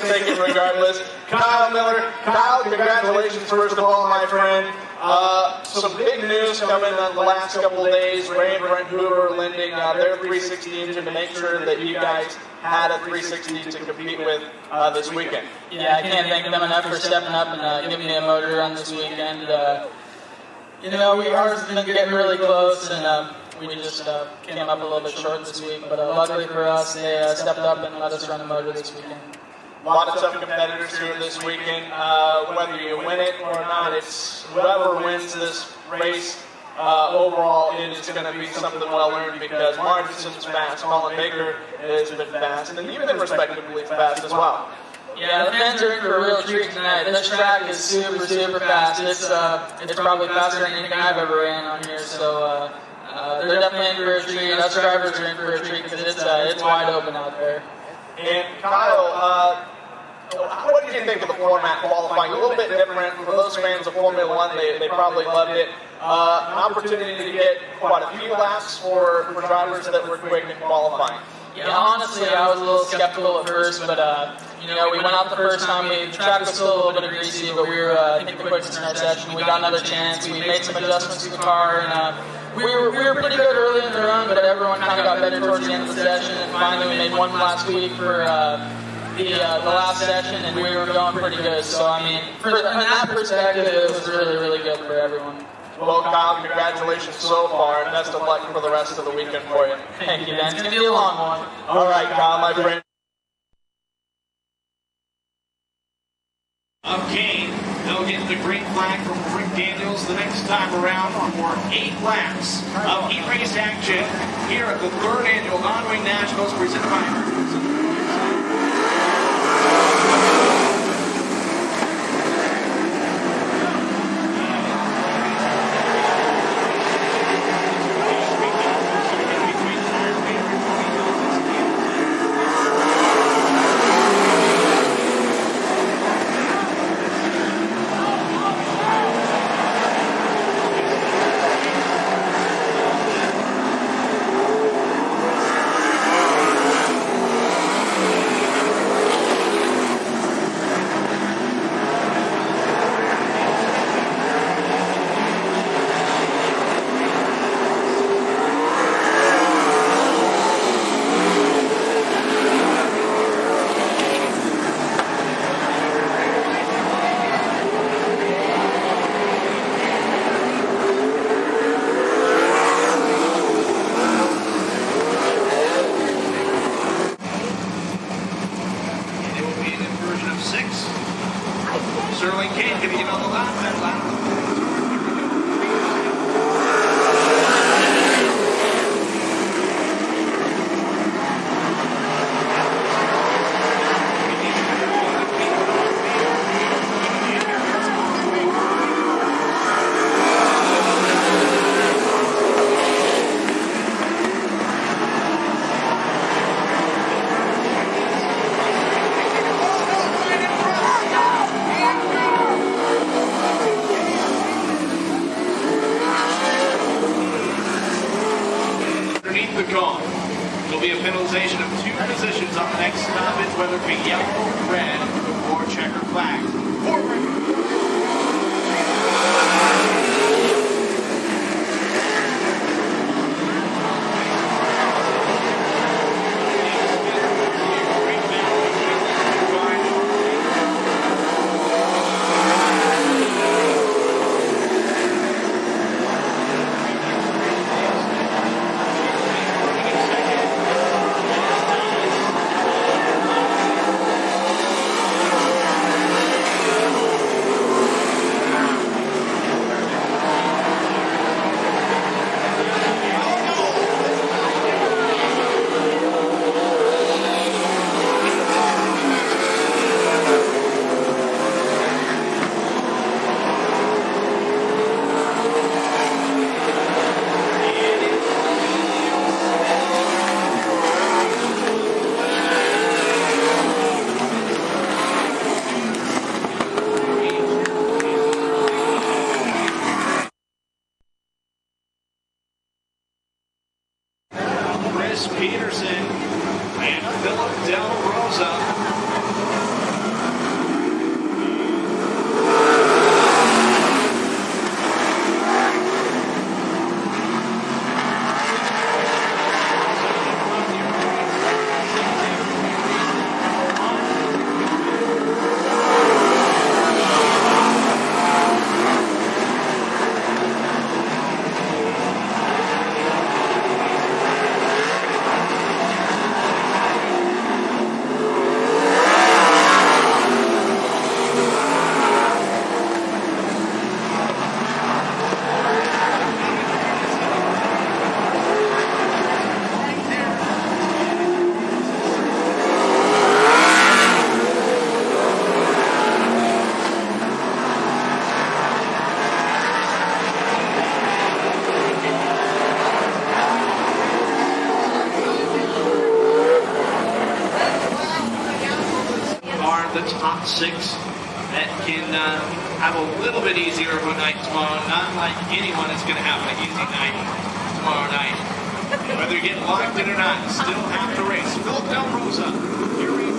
take it regardless. Kyle Miller. Kyle, congratulations, first of all, my friend. Some big news coming in the last couple of days. Ray and Brent Hoover lending their 360 engine to make sure that you guys had a 360 to compete with this weekend. Yeah, I can't thank them enough for stepping up and giving me a motor to run this weekend. You know, ours has been getting really close, and we just came up a little bit short this week. But luckily for us, they stepped up and let us run the motor this weekend. A lot of tough competitors here this weekend. Whether you win it or not, it's whoever wins this race. Overall, it's going to be something well earned because Martinson's fast, Colin Baker has been fast, and you've been respectively fast as well. Yeah, the fans are in for a real treat tonight. This track is super, super fast. It's probably faster than anything I've ever ran on here, so they're definitely in for a treat. Us drivers are in for a treat because it's wide open out there. And Kyle, what did you think of the format qualifying? A little bit different. For those fans of Formula One, they probably loved it. An opportunity to get quite a few laps for drivers that were quick in qualifying. Yeah, honestly, I was a little skeptical at first, but you know, we went out the first time. The track was still a little bit greasy, but we were, I think, the quickest in our session. We got another chance. We made some adjustments to the car, and we were pretty good early in the run, but everyone kind of got better towards the end of the session. And finally, we made one last week for the last session, and we were going pretty good. So, I mean, from that perspective, it was really, really good for everyone. Well, Kyle, congratulations so far, and best of luck for the rest of the weekend for you. Thank you, Ben. It's going to be a long one. All right, Kyle, my friend. Of Kane, they'll get the green flag from Rick Daniels the next time around for 8 laps of heat race action here at the 3rd annual Non-Wing Nationals presented by Sterling Kane going to get on the lap. That lap. The cone. It'll be a penalization of 2 positions on the next stoppage, whether it be yellow, red, or checker flag. Forward. Peterson and Philip Del Rosa. laps, top 6, that can have a little bit easier of a night tomorrow. Not like anyone is going to have an easy night tomorrow night. Whether you get locked in or not, still have to race. Philip Del Rosa, you're in.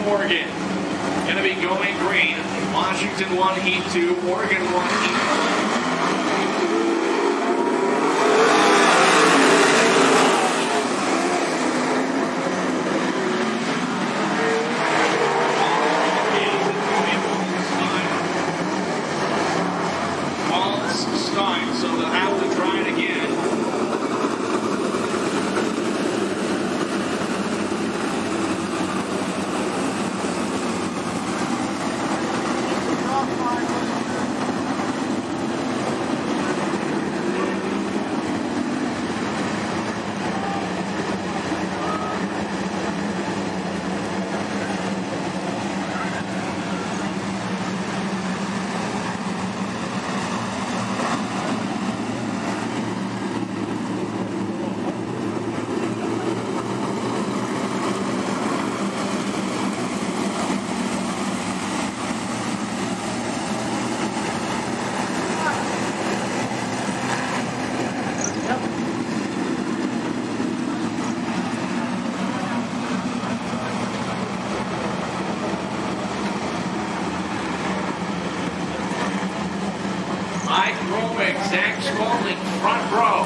Oregon going to be going green. Washington 1, Heat 2, Oregon 1, Heat 1. Stein, so they'll have to try it again. Zach Spalding, front row.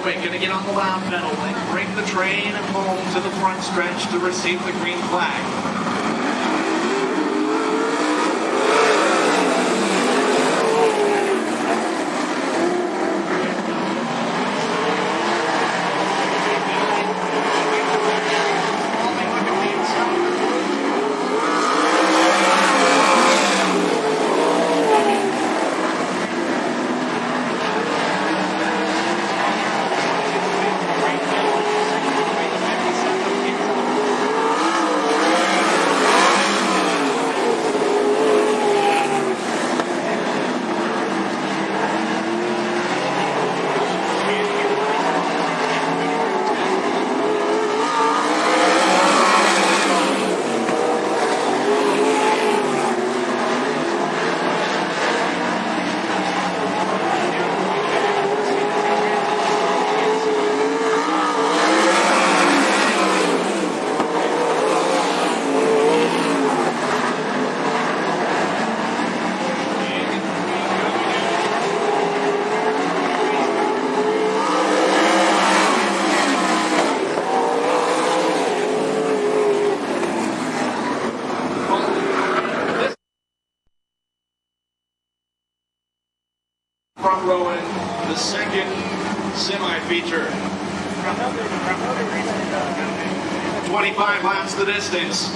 Going to get on the loud pedal and bring the train home to the front stretch to receive the green flag. feature. 25 laps the distance.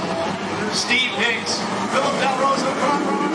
Steve Hicks, Philip Del Rosa, front row.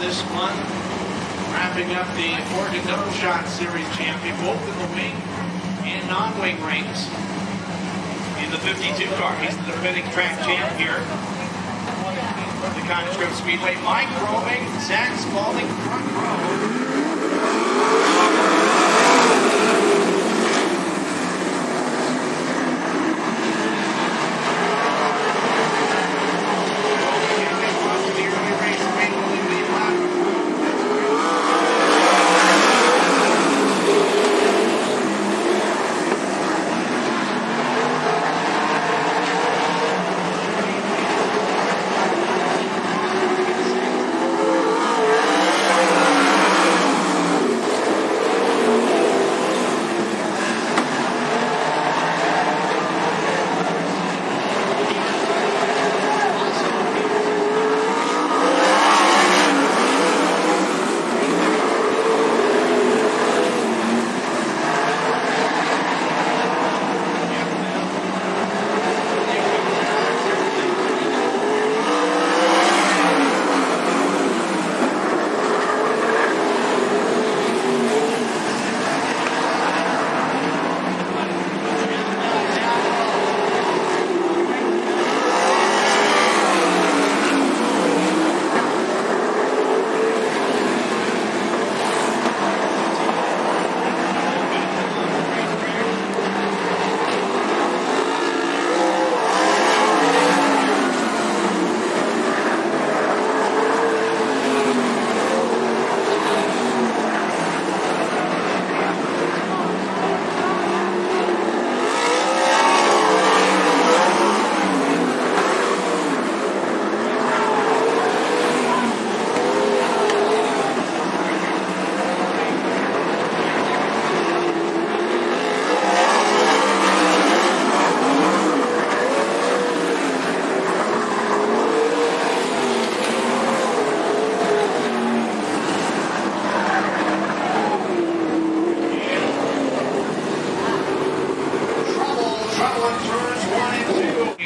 this month, wrapping up the Oregon No Shot Series champion, both in the wing and non-wing rings. In the 52 car, he's the defending track champ here at the Cottage Grove Speedway. Mike Roming, Zach Spalding, front row.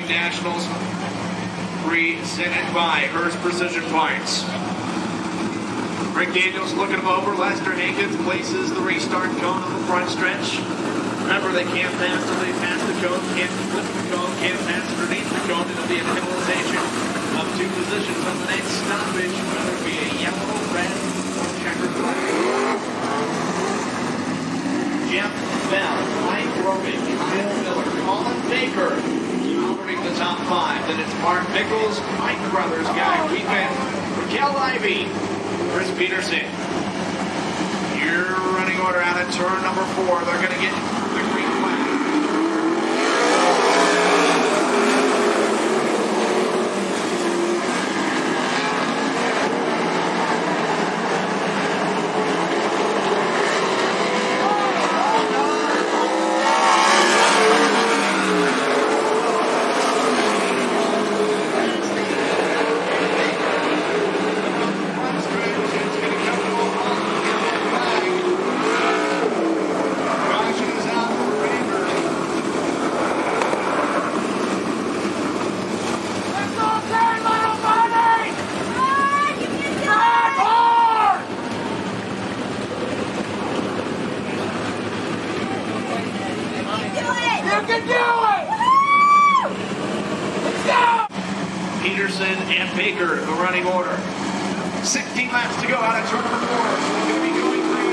Nationals presented by Hurst Precision Parts. Rick Daniels looking them over. Lester Hankins places the restart cone on the front stretch. Remember, they can't pass till they pass the cone, can't flip the cone, can't pass underneath the cone. It'll be a penalization of 2 positions on the next stoppage, whether it be a yellow, red, or checkered flag. Jeff Bell, Mike Robick, Bill Miller, Colin Baker, covering the top 5. Then it's Mark Nichols, Mike Brothers, Guy Weedman, Raquel Ivey, Chris Peterson. Your running order out at turn number 4. They're going to get the green flag. Peterson and Baker, the running order. 16 laps to go out of turn number 4. It's going to be going green.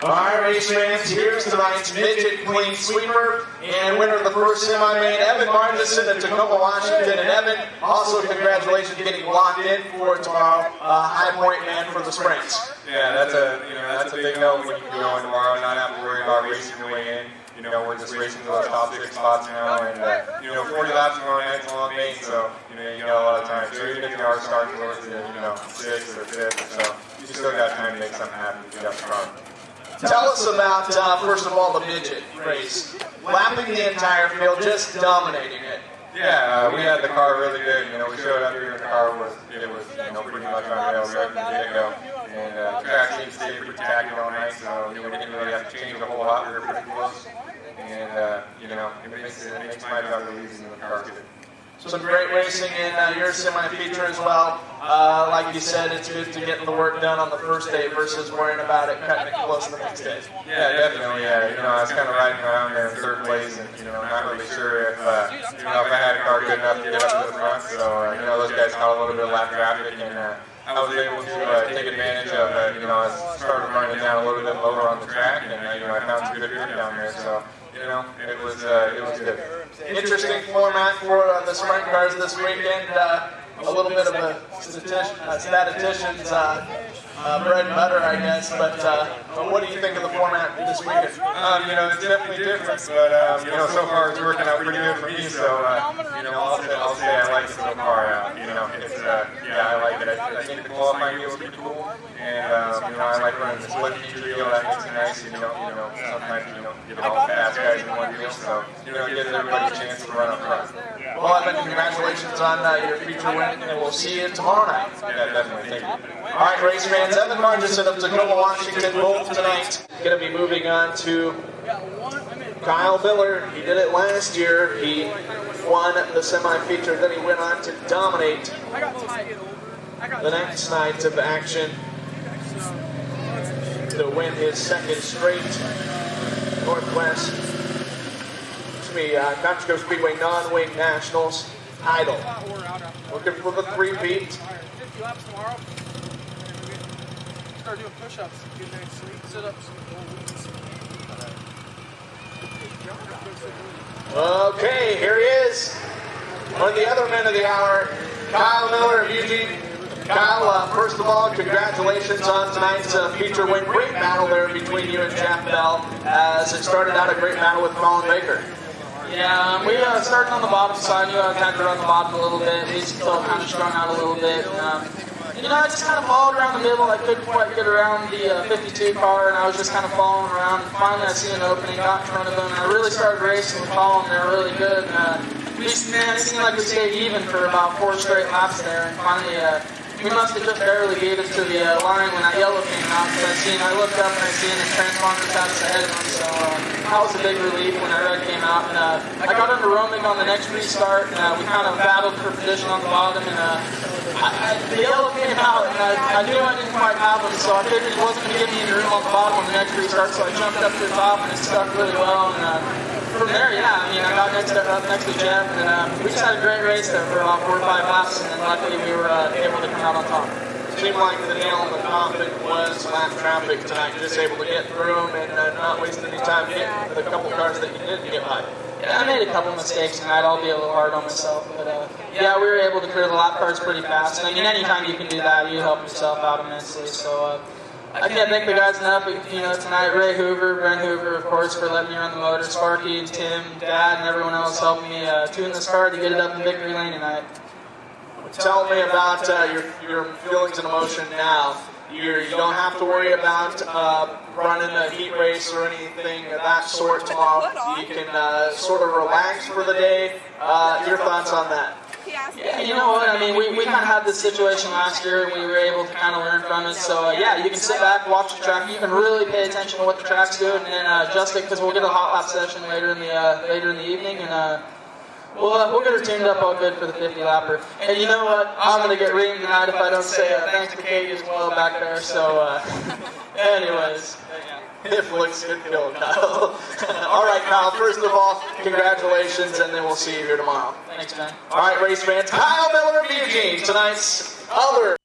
All right, race fans, here's tonight's midget clean sweeper and winner of the first semi-main, Evan Martinson of Tacoma, Washington. And Evan, also congratulations getting locked in for tomorrow, High Point man for the sprints. Yeah, that's a big help when you can go in tomorrow, not have to worry about racing your way in. We're just racing to those top 6 spots now, and 40 laps tomorrow night's a long main, so you got a lot of time. So even if you are starting towards the 6th or 5th, or so, you still got time to make something happen if you got the car. Tell us about, first of all, the midget race. Lapping the entire field, just dominating it. Yeah, we had the car really good. We showed up here and the car was pretty much on rails right from the get-go. And the track seemed to stay pretty tacky all night, so we didn't really have to change a whole lot. We were pretty close. And, it makes my job really easy in the car too. Some great racing in your semi-feature as well. Like you said, it's good to get the work done on the first day versus worrying about it cutting it close the next day. Yeah, definitely. Yeah, I was kind of riding around there in third place, and not really sure if if I had a car good enough to get up to the front. So those guys caught a little bit of lap traffic, and I was able to take advantage of it. I started running down a little bit lower on the track, and I found some good grip down there. So. It was good. Interesting format for the sprint cars this weekend. A little bit of a statistician's bread and butter, I guess. But what do you think of the format this weekend? It's definitely different, but so far it's working out pretty good for me. So I'll say I like it so far. I like it. I think the qualifying deal is pretty cool, and I like running the split feature deal. That makes it nice. Sometimes get all fast guys in one deal, so it gives everybody a chance to run up front. Well, Evan, congratulations on your feature win, and we'll see you tomorrow night. Yeah, definitely. Thank you. All right, race fans, Evan Martinson of Tacoma, Washington, both tonight. Going to be moving on to Kyle Miller. He did it last year. He won the semi-feature, then he went on to dominate the next night of action to win his second straight Northwest, Cottage Grove Speedway non-wing nationals title. Looking for the three-peat. 50 laps tomorrow. Start doing push-ups, do nice sit-ups. Okay, here he is. One of the other men of the hour, Kyle Miller of Eugene. Kyle, first of all, congratulations on tonight's feature win. Great battle there between you and Jeff Bell, as it started out a great battle with Colin Baker. Yeah, we started on the bottom side. I had to run the bottom a little bit. We still kind of strung out a little bit. I just kind of followed around the middle. I couldn't quite get around the 52 car, and I was just kind of following around. And finally, I see an opening, got in front of them, and I really started racing with Colin. They were really good. It seemed like we stayed even for about 4 straight laps there, and finally, we must have just barely gave it to the line when that yellow came out. I looked up and I seen the transponder taps ahead of him, so that was a big relief when that red came out. And I got under roaming on the next restart, and we kind of battled for position on the bottom. And the yellow came out, and I knew I didn't quite have him, so I figured he wasn't going to give me any room on the bottom on the next restart. So I jumped up to the top, and it stuck really well. And from there, I got up next to Jeff, and we just had a great race there for about 4 or 5 laps, and then luckily we were able to come out on top. Seemed like the nail in the coffin was lap traffic tonight. Just able to get through them and not waste any time getting the couple cars that you didn't get by. Yeah, I made a couple mistakes tonight. I'll be a little hard on myself, but we were able to clear the lap cars pretty fast. And anytime you can do that, you help yourself out immensely. So I can't thank the guys enough. Tonight, Ray Hoover, Brent Hoover, of course, for letting me run the motor. Sparky, Tim, Dad, and everyone else helped me tune this car to get it up in victory lane tonight. Tell me about your feelings and emotion now. You don't have to worry about running a heat race or anything of that sort tomorrow. You can sort of relax for the day. Your thoughts on that? Yeah, you know what? We kind of had this situation last year, and we were able to kind of learn from it. So, you can sit back, watch the track. You can really pay attention to what the track's doing, and then adjust it, because we'll get a hot lap session later in the evening, and we'll get her tuned up all good for the 50 lapper. And you know what? I'm going to get reamed tonight if I don't say thanks to Katie as well back there. So, anyways. It looks good, Kyle. All right, Kyle, first of all, congratulations, and then we'll see you here tomorrow. Thanks, man. All right, race fans, Kyle Miller of Eugene, tonight's other